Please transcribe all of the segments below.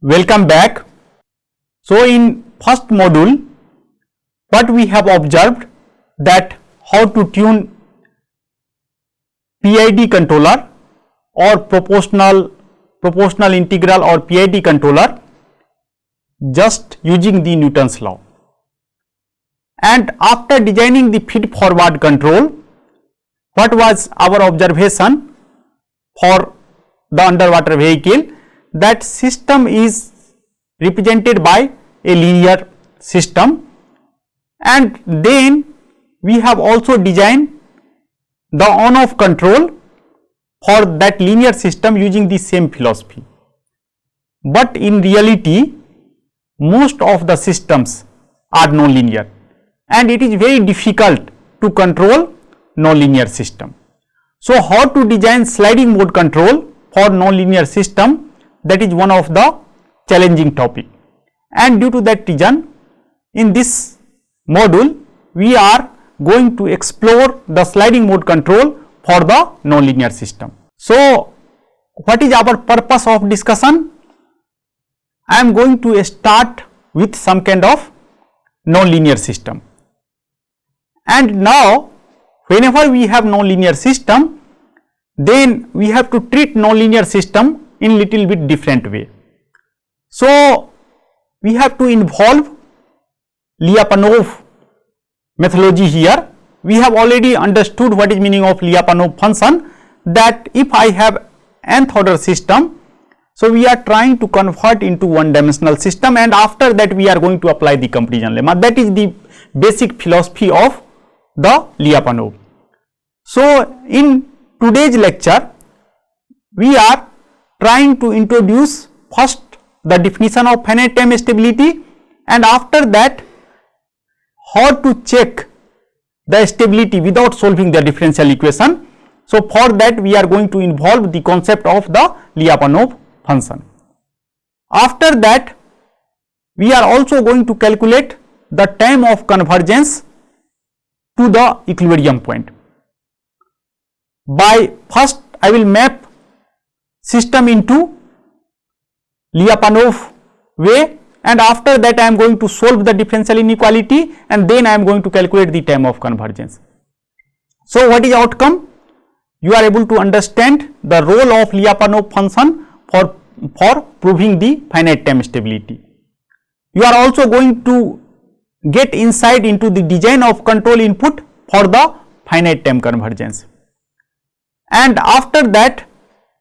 Welcome back. So in first module, what we have observed that how to tune PID controller or proportional integral or PID controller just using the Newton's law. And after designing the feed forward control, what was our observation for the underwater vehicle? That system is represented by a linear system, and then we have also designed the on off control for that linear system using the same philosophy. But in reality, most of the systems are nonlinear and it is very difficult to control nonlinear system. So how to design sliding mode control for nonlinear system, that is one of the challenging topic, and due to that reason in this module we are going to explore the sliding mode control for the nonlinear system. So what is our purpose of discussion? I am going to start with some kind of nonlinear system, and now whenever we have nonlinear system, then we have to treat nonlinear system in little bit different way. So we have to involve Lyapunov methodology here. We have already understood what is meaning of Lyapunov function, that if I have nth order system, so we are trying to convert into one dimensional system, and after that we are going to apply the comparison lemma. That is the basic philosophy of the Lyapunov. So in today's lecture we are trying to introduce first the definition of finite time stability, and after that how to check the stability without solving the differential equation. So for that we are going to involve the concept of the Lyapunov function. After that we are also going to calculate the time of convergence to the equilibrium point. By first I will map system into Lyapunov way, and after that I am going to solve the differential inequality, and then I am going to calculate the time of convergence. So what is outcome? You are able to understand the role of Lyapunov function for proving the finite time stability. You are also going to get insight into the design of control input for the finite time convergence, and after that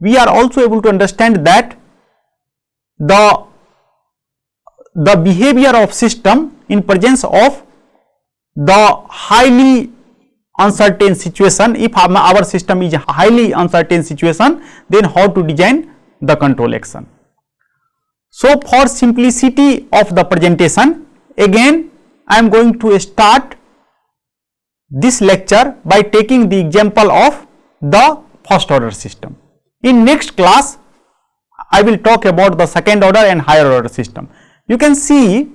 we are also able to understand that the behavior of system in presence of the highly uncertain situation. If our system is a highly uncertain situation, then how to design the control action. So for simplicity of the presentation, again I am going to start this lecture by taking the example of the first order system. In next class I will talk about the second order and higher order system. You can see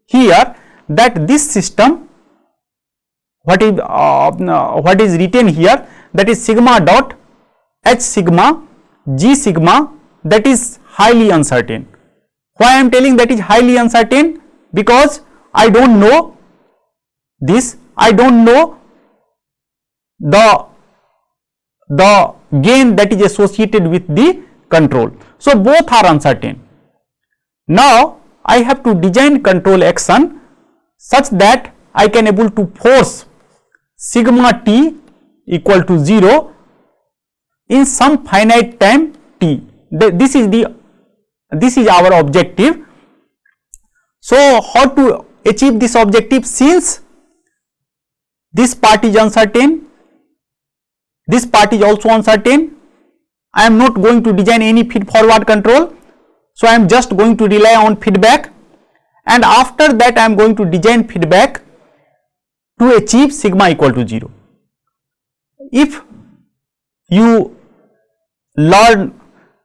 here that this system, what is written here, that is sigma dot h sigma g sigma, that is highly uncertain. Why I am telling that is highly uncertain? Because I do not know this, I do not know the gain that is associated with the control. So both are uncertain. Now I have to design control action such that I can able to force sigma t equal to 0 in some finite time t. This is our objective. So how to achieve this objective? Since this part is uncertain, this part is also uncertain, I am not going to design any feed forward control. So I am just going to rely on feedback, and after that I am going to design feedback to achieve sigma equal to 0. If you learn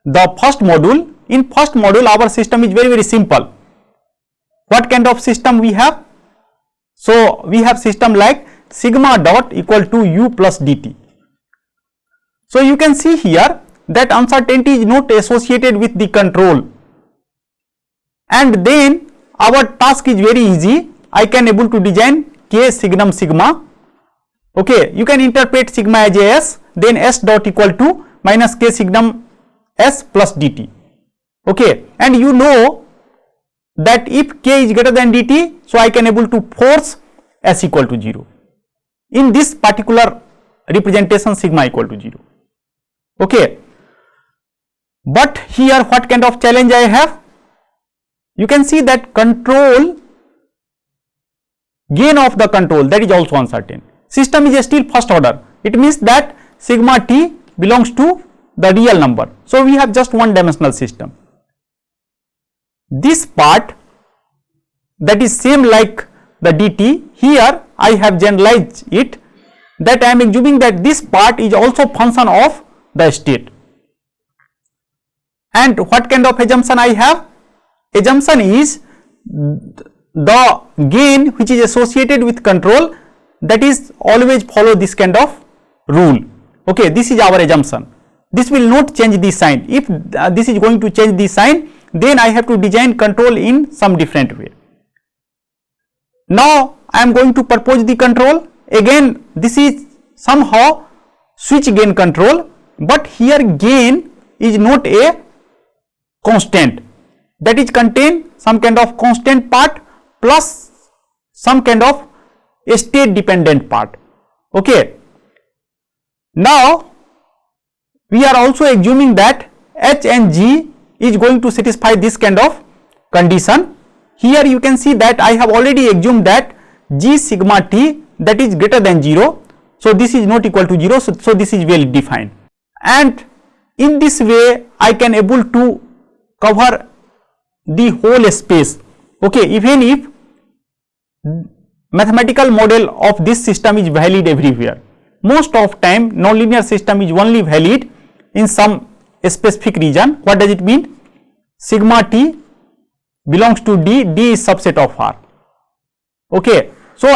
the first module, in first module our system is very simple. What kind of system we have? So we have system like sigma dot equal to u plus dt. So you can see here that uncertainty is not associated with the control. and then our task is very easy. I can able to design K signum sigma. Okay, you can interpret sigma as a S, then S dot equal to minus K signum S plus dt. Okay, and you know that if K is greater than dt, so I can able to force S equal to 0. In this particular representation, sigma equal to 0. Okay, but here what kind of challenge I have? You can see that control, gain of the control, that is also uncertain. System is still first order. It means that sigma t belongs to the real number. So we have just one dimensional system. This part, that is same like the dt, here I have generalized it, that I am assuming that this part is also function of the state. And what kind of assumption I have? Assumption is the gain which is associated with control, that is always follow this kind of rule. Okay, this is our assumption. This will not change the sign. If this is going to change the sign, then I have to design control in some different way. Now I am going to propose the control. Again, this is somehow switch gain control, but here gain is not a constant, that is contain some kind of constant part plus some kind of state dependent part. Okay, now we are also assuming that H and G is going to satisfy this kind of condition. Here you can see that I have already assumed that G sigma t, that is greater than 0. So this is not equal to 0. So this is well defined, and in this way I can able to cover the whole space. Okay, even if mathematical model of this system is valid everywhere, most of time nonlinear system is only valid in some specific region. What does it mean? Sigma t belongs to D, D is subset of R. Okay, so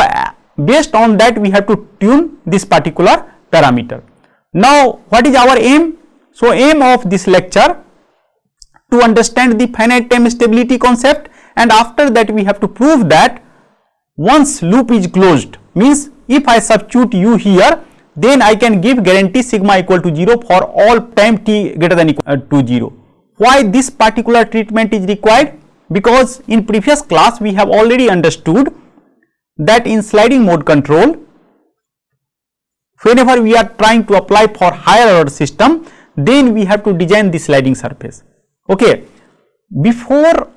based on that we have to tune this particular parameter. Now what is our aim? So aim of this lecture to understand the finite time stability concept, and after that we have to prove that once loop is closed, means if I substitute u here, then I can give guarantee sigma equal to 0 for all time t greater than equal to 0. Why this particular treatment is required? Because in previous class we have already understood that in sliding mode control, whenever we are trying to apply for higher order system, then we have to design the sliding surface. Okay, before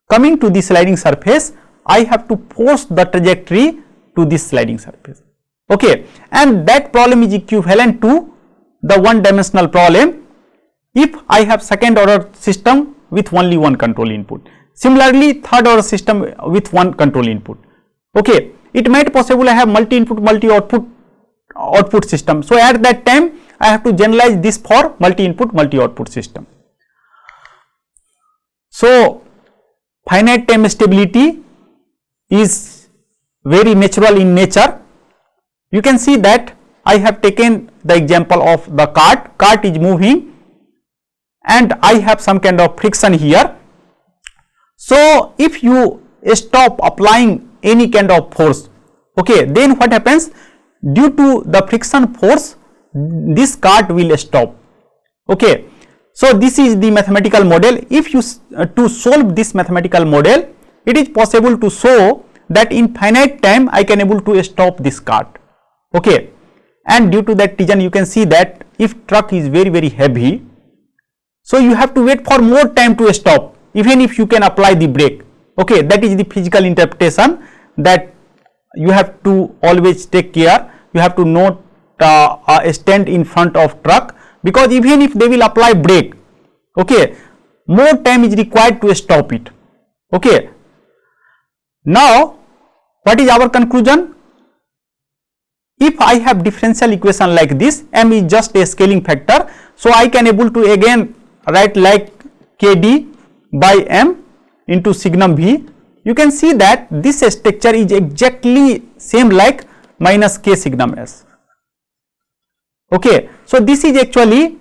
coming to the sliding surface, I have to force the trajectory to this sliding surface. Okay, and that problem is equivalent to the one dimensional problem if I have second order system with only one control input. Similarly, third order system with one control input. Okay, it might possible I have multi input multi output system. So at that time I have to generalize this for multi input multi output system. So finite time stability is very natural in nature. You can see that I have taken the example of the cart is moving and I have some kind of friction here. So if you stop applying any kind of force, okay, then what happens? Due to the friction force, this cart will stop. Okay, so this is the mathematical model. If you to solve this mathematical model, it is possible to show that in finite time I can able to stop this cart. Okay, and due to that reason you can see that if truck is very heavy, so you have to wait for more time to stop even if you can apply the brake. Okay, that is the physical interpretation that you have to always take care. You have to not stand in front of truck, because even if they will apply brake, okay, more time is required to stop it. Okay, now what is our conclusion? If I have differential equation like this, m is just a scaling factor, so I can able to again write like kd by m into signum v. You can see that this structure is exactly same like minus k signum s. Okay, so this is actually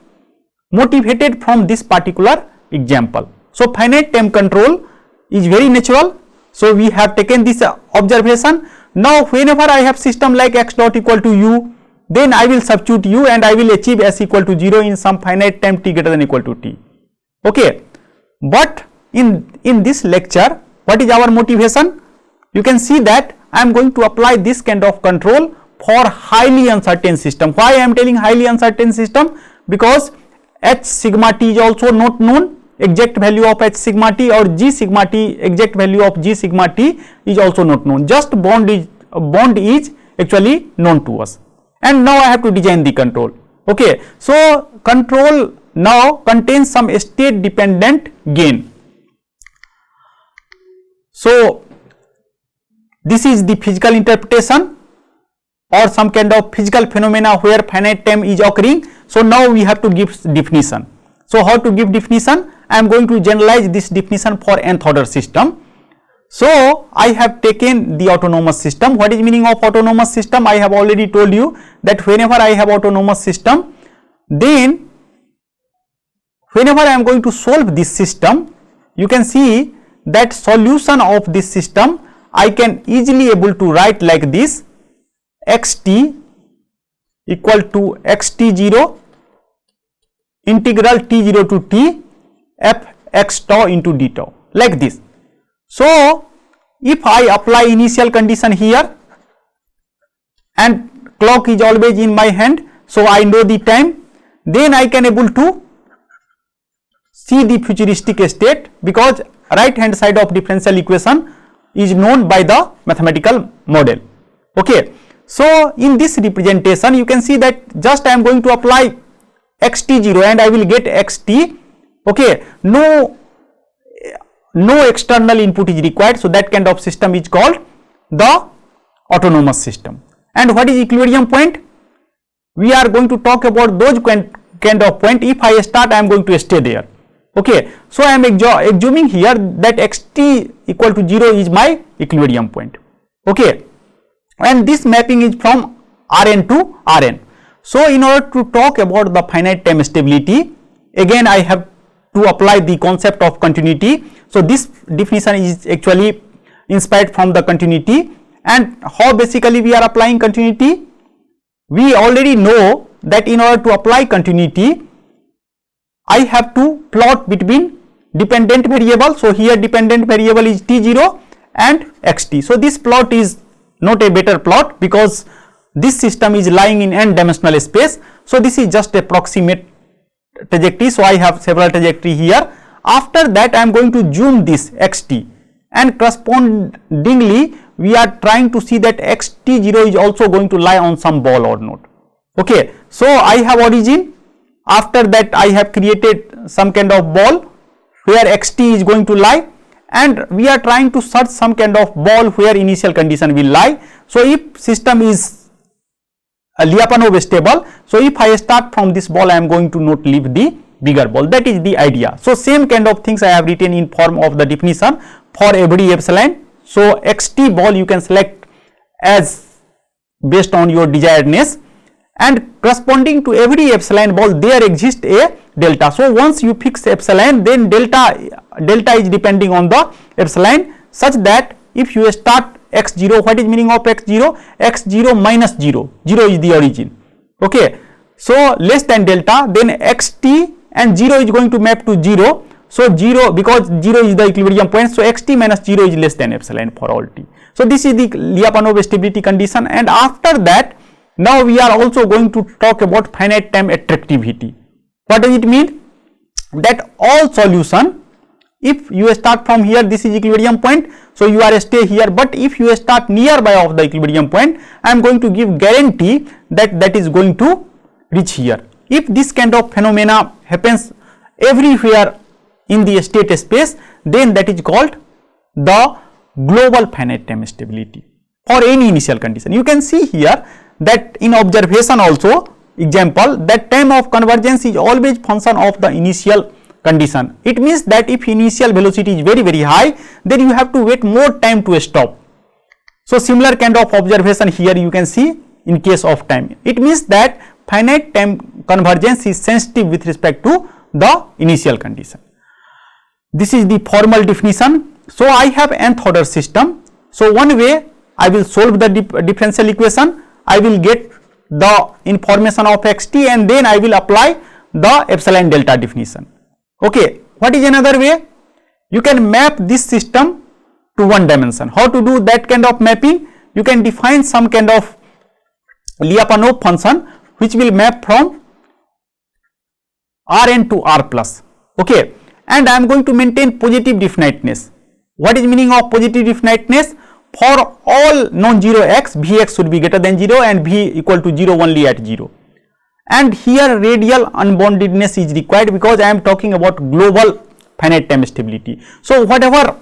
motivated from this particular example. So finite time control is very natural. So we have taken this observation. Now whenever I have system like x dot equal to u, then I will substitute u and I will achieve s equal to 0 in some finite time t greater than equal to t. Okay. But in this lecture, what is our motivation? You can see that I am going to apply this kind of control for highly uncertain system. Why I am telling highly uncertain system? Because h sigma t is also not known, exact value of h sigma t, or g sigma t, exact value of g sigma t is also not known. Just bond is actually known to us. And now I have to design the control. Okay. So control now contains some state dependent gain. So this is the physical interpretation or some kind of physical phenomena where finite time is occurring. So now we have to give definition. So how to give definition? I am going to generalize this definition for nth order system. So I have taken the autonomous system. What is meaning of autonomous system? I have already told you that whenever I have autonomous system, then whenever I am going to solve this system, you can see that solution of this system I can easily able to write like this: xt equal to xt0 integral t0 to t f x tau into d tau, like this. So if I apply initial condition here and clock is always in my hand, so I know the time, then I can able to see the futuristic state, because right hand side of differential equation is known by the mathematical model. Okay. So in this representation you can see that just I am going to apply xt0 and I will get xt. Okay. No external input is required, so that kind of system is called the autonomous system. And what is equilibrium point? We are going to talk about those kind of point. If I start, I am going to stay there. Okay. So I am assuming here that xt equal to 0 is my equilibrium point. Okay. And this mapping is from Rn to Rn. So in order to talk about the finite time stability, again I have to apply the concept of continuity. So this definition is actually inspired from the continuity. And how basically we are applying continuity? We already know that in order to apply continuity, I have to plot between dependent variable. So here dependent variable is t0 and xt. So this plot is not a better plot because this system is lying in n dimensional space. So this is just a approximate trajectory. So I have several trajectory here. After that I am going to zoom this xt, and correspondingly we are trying to see that xt0 is also going to lie on some ball or not. Okay. So I have origin. After that I have created some kind of ball where xt is going to lie, and we are trying to search some kind of ball where initial condition will lie. So if system is a Lyapunov stable, so if I start from this ball, I am going to not leave the bigger ball. That is the idea. So same kind of things I have written in form of the definition for every epsilon. So xt ball you can select as based on your desiredness, and corresponding to every epsilon ball there exists a delta. So once you fix epsilon, then delta is depending on the epsilon, such that if you start x0, what is meaning of x0? x0 minus 0, 0 is the origin. Okay. So less than delta, then xt and 0 is going to map to 0. So 0, because 0 is the equilibrium point, so xt minus 0 is less than epsilon for all t. So this is the Lyapunov stability condition, and after that now we are also going to talk about finite time attractivity. What does it mean? That all solution, if you start from here, this is equilibrium point, so you are stay here, but if you start nearby of the equilibrium point, I am going to give guarantee that that is going to reach here. If this kind of phenomena happens everywhere in the state space, then that is called the global finite time stability for any initial condition. You can see here that in observation also, example, that time of convergence is always function of the initial condition. It means that if initial velocity is very, very high, then you have to wait more time to stop. So similar kind of observation here you can see in case of time. It means that finite time convergence is sensitive with respect to the initial condition. This is the formal definition. So I have nth order system. So one way I will solve the differential equation, I will get the information of xt and then I will apply the epsilon delta definition. Okay, what is another way? You can map this system to one dimension. How to do that kind of mapping? You can define some kind of Lyapunov function which will map from Rn to R plus. Okay, and I am going to maintain positive definiteness. What is meaning of positive definiteness? For all non-zero x, Vx should be greater than 0 and V equal to 0 only at 0. And here radial unboundedness is required because I am talking about global finite time stability. So whatever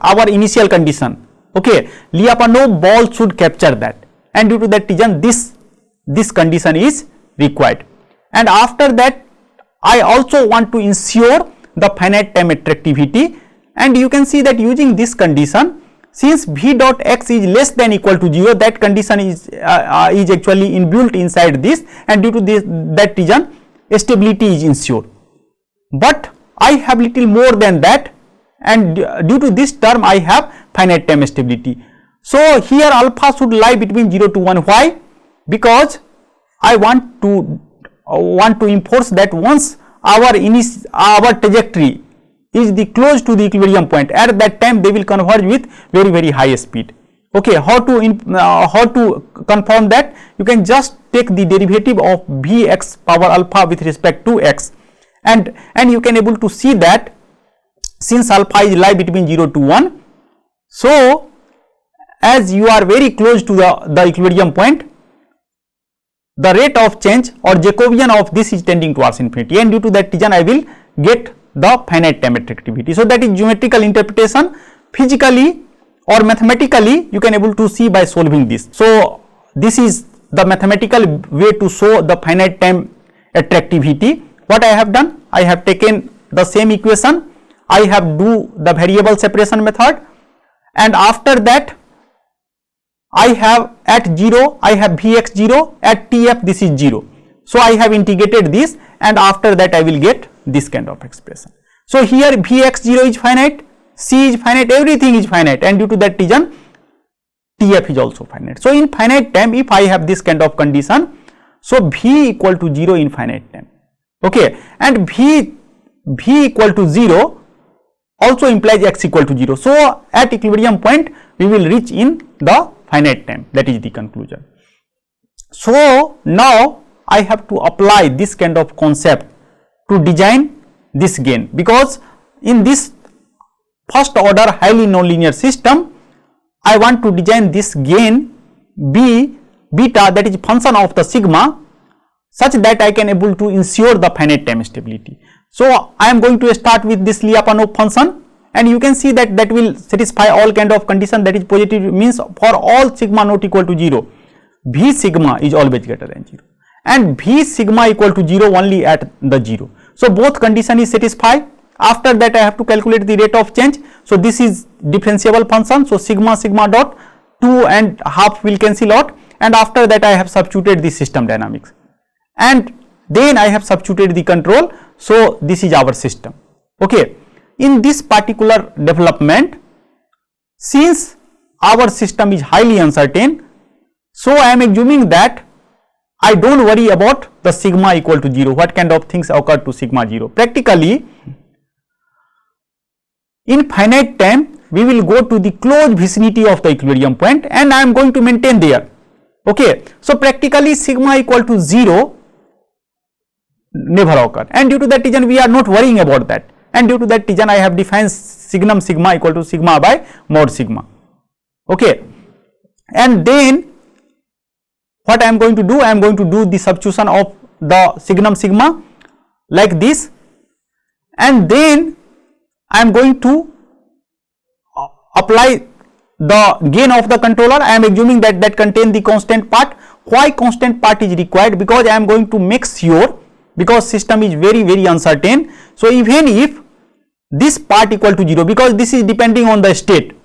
our initial condition, okay, Lyapunov ball should capture that, and due to that reason this condition is required. And after that I also want to ensure the finite time attractivity, and you can see that using this condition, since V dot x is less than equal to 0, that condition is actually inbuilt inside this, and due to that reason stability is ensured. But I have little more than that, and due to this term I have finite time stability. So here alpha should lie between 0 to 1. Why? Because I want to enforce that once our trajectory is close to the equilibrium point, at that time they will converge with very high speed. Okay, how to confirm that? You can just take the derivative of Vx power alpha with respect to x, and you can able to see that since alpha is lie between 0 to 1, so as you are very close to the equilibrium point, the rate of change or Jacobian of this is tending towards infinity, and due to that reason I will get the finite time attractivity. So that is geometrical interpretation. Physically or mathematically you can able to see by solving this. So this is the mathematical way to show the finite time attractivity. What I have done, I have taken the same equation, I have do the variable separation method, and after that I have at 0 I have Vx 0, at Tf this is 0. So I have integrated this, and after that I will get this kind of expression. So here Vx0 is finite, C is finite, everything is finite, and due to that reason Tf is also finite. So in finite time, if I have this kind of condition, so V equal to 0 in finite time, okay, and V equal to 0 also implies x equal to 0. So at equilibrium point we will reach in the finite time. That is the conclusion. So now I have to apply this kind of concept to design this gain, because in this first order highly nonlinear system I want to design this gain beta, that is function of the sigma, such that I can able to ensure the finite time stability. So I am going to start with this Lyapunov function, and you can see that that will satisfy all kind of condition, that is positive, means for all sigma not equal to 0 V sigma is always greater than 0, and V sigma equal to 0 only at the 0. So both condition is satisfied. After that I have to calculate the rate of change. So this is differentiable function. So sigma dot 2 and half will cancel out, and after that I have substituted the system dynamics, and then I have substituted the control. So this is our system. Okay, in this particular development, since our system is highly uncertain, so I am assuming that I don't worry about the sigma equal to 0, what kind of things occur to sigma 0. Practically in finite time we will go to the close vicinity of the equilibrium point, and I am going to maintain there. Okay, so practically sigma equal to 0 never occur, and due to that reason we are not worrying about that, and due to that reason I have defined signum sigma equal to sigma by mod sigma. Okay, and then what I am going to do, I am going to do the substitution of the signum sigma like this, and then I am going to apply the gain of the controller. I am assuming that that contain the constant part. Why constant part is required? Because I am going to make sure, because system is very uncertain, so even if this part equal to 0, because this is depending on the state,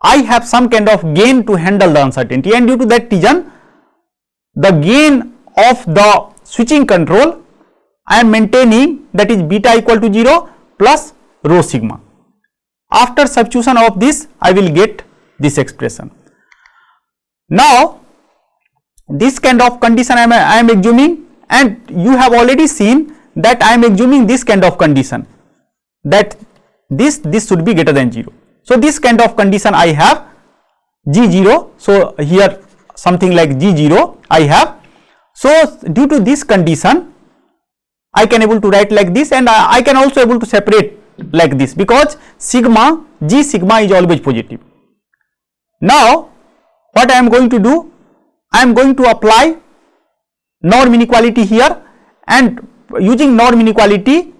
I have some kind of gain to handle the uncertainty, and due to that reason the gain of the switching control I am maintaining, that is beta equal to 0 plus rho sigma. After substitution of this, I will get this expression. Now, this kind of condition I am assuming, and you have already seen that I am assuming this kind of condition, that this should be greater than 0. So, this kind of condition I have G0. So, here something like G0 I have. So, due to this condition, I can able to write like this, and I can also able to separate like this, because sigma, G sigma is always positive. Now, what I am going to do? I am going to apply norm inequality here, and using norm inequality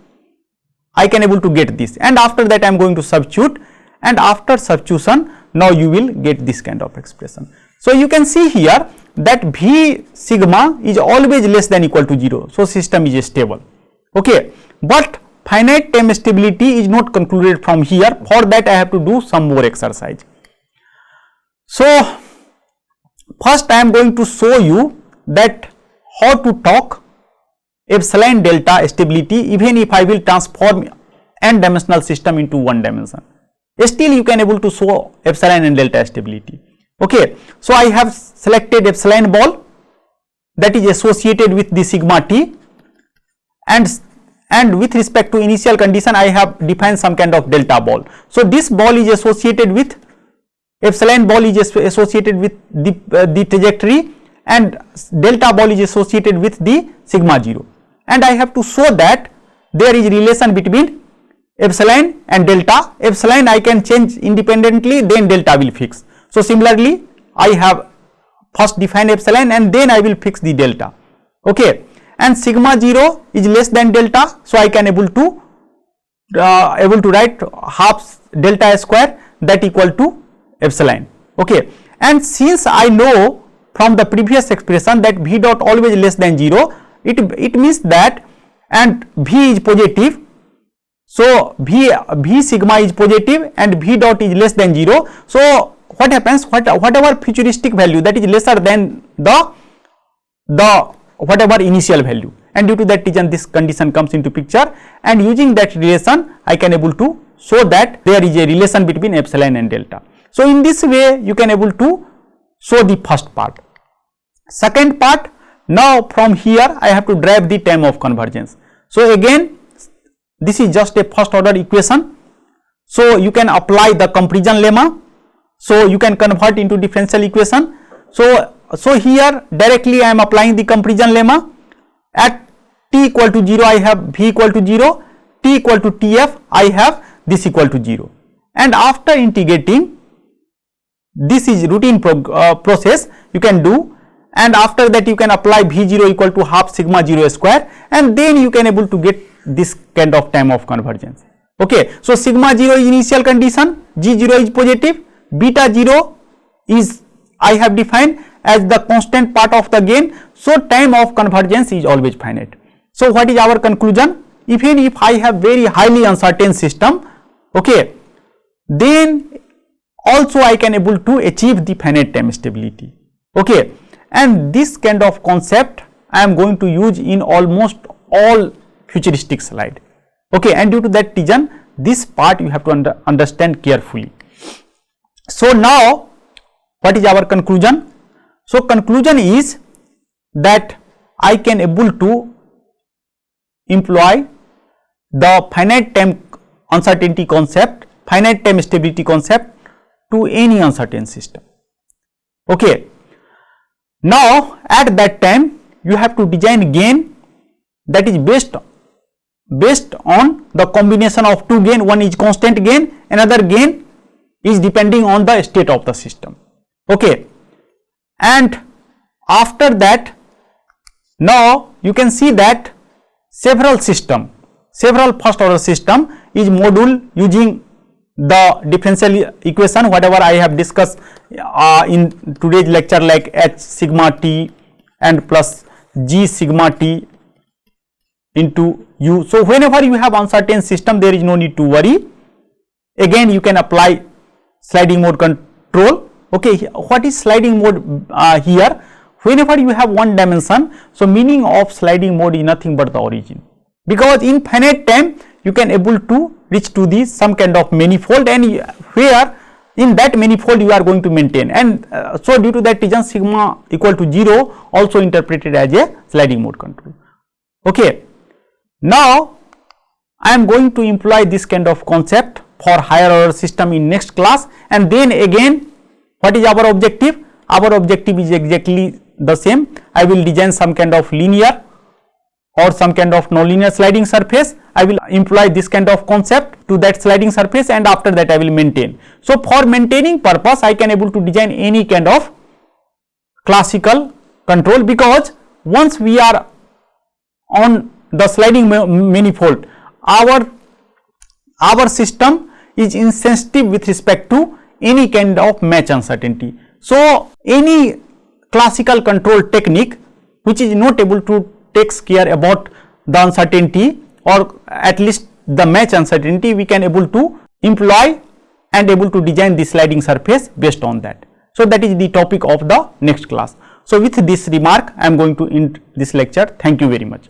I can able to get this, and after that I am going to substitute, and after substitution now you will get this kind of expression. So, you can see here that V sigma is always less than equal to 0. So, system is stable. Okay, but finite time stability is not concluded from here. For that I have to do some more exercise. So, first I am going to show you that how to talk epsilon delta stability even if I will transform n dimensional system into one dimension. Still you can able to show epsilon and delta stability. Okay, so I have selected epsilon ball that is associated with the sigma t, and with respect to initial condition I have defined some kind of delta ball. So, this ball is associated with epsilon ball is associated with the trajectory, and delta ball is associated with the sigma 0, and I have to show that there is relation between epsilon and delta. Epsilon I can change independently, then delta will fix. So, similarly I have first define epsilon and then I will fix the delta. Okay, and sigma 0 is less than delta. So, I can able to write half delta square that equal to epsilon. Okay, and since I know from the previous expression that V dot always less than 0, it means that, and V is positive. So, V sigma is positive and V dot is less than 0. So, what happens, whatever futuristic value that is lesser than the whatever initial value, and due to that reason this condition comes into picture, and using that relation I can able to show that there is a relation between epsilon and delta. So, in this way you can able to show the first part. Second part, now from here I have to derive the time of convergence. So, again this is just a first order equation. So, you can apply the comparison lemma. So, you can convert into differential equation. So, here directly I am applying the comparison lemma. At t equal to 0 I have V equal to 0, t equal to Tf I have this equal to 0, and after integrating, this is routine process you can do, and after that you can apply V0 equal to half sigma 0 square, and then you can able to get this kind of time of convergence. Okay, so sigma 0 is initial condition, G0 is positive, beta 0 is I have defined as the constant part of the gain. So, time of convergence is always finite. So, what is our conclusion? Even if I have very highly uncertain system, okay, then also I can able to achieve the finite time stability. Okay, and this kind of concept I am going to use in almost all futuristic slide. Okay, and due to that reason this part you have to understand carefully. So, now what is our conclusion? So, conclusion is that I can able to employ the finite time uncertainty concept, finite time stability concept to any uncertain system. Okay. Now, at that time you have to design gain that is based on the combination of two gain. One is constant gain, another gain is depending on the state of the system. Okay, and after that now you can see that several first order system is module using the differential equation whatever I have discussed in today's lecture, like H sigma t and plus G sigma t into U. So, whenever you have uncertain system there is no need to worry. Again you can apply sliding mode control. Okay, what is sliding mode here? Whenever you have one dimension, so meaning of sliding mode is nothing but the origin. because in finite time you can able to reach to the some kind of manifold, and where in that manifold you are going to maintain, and so due to that reason sigma equal to 0 also interpreted as a sliding mode control. Okay. Now I am going to employ this kind of concept for higher order system in next class, and then again what is our objective? Our objective is exactly the same. I will design some kind of linear or some kind of nonlinear sliding surface. I will employ this kind of concept to that sliding surface, and after that I will maintain. So for maintaining purpose I can able to design any kind of classical control, because once we are on the sliding manifold, our system is insensitive with respect to any kind of match uncertainty. So any classical control technique which is not able to takes care about the uncertainty, or at least the match uncertainty, we can able to employ and able to design the sliding surface based on that. So that is the topic of the next class. So with this remark I am going to end this lecture. Thank you very much.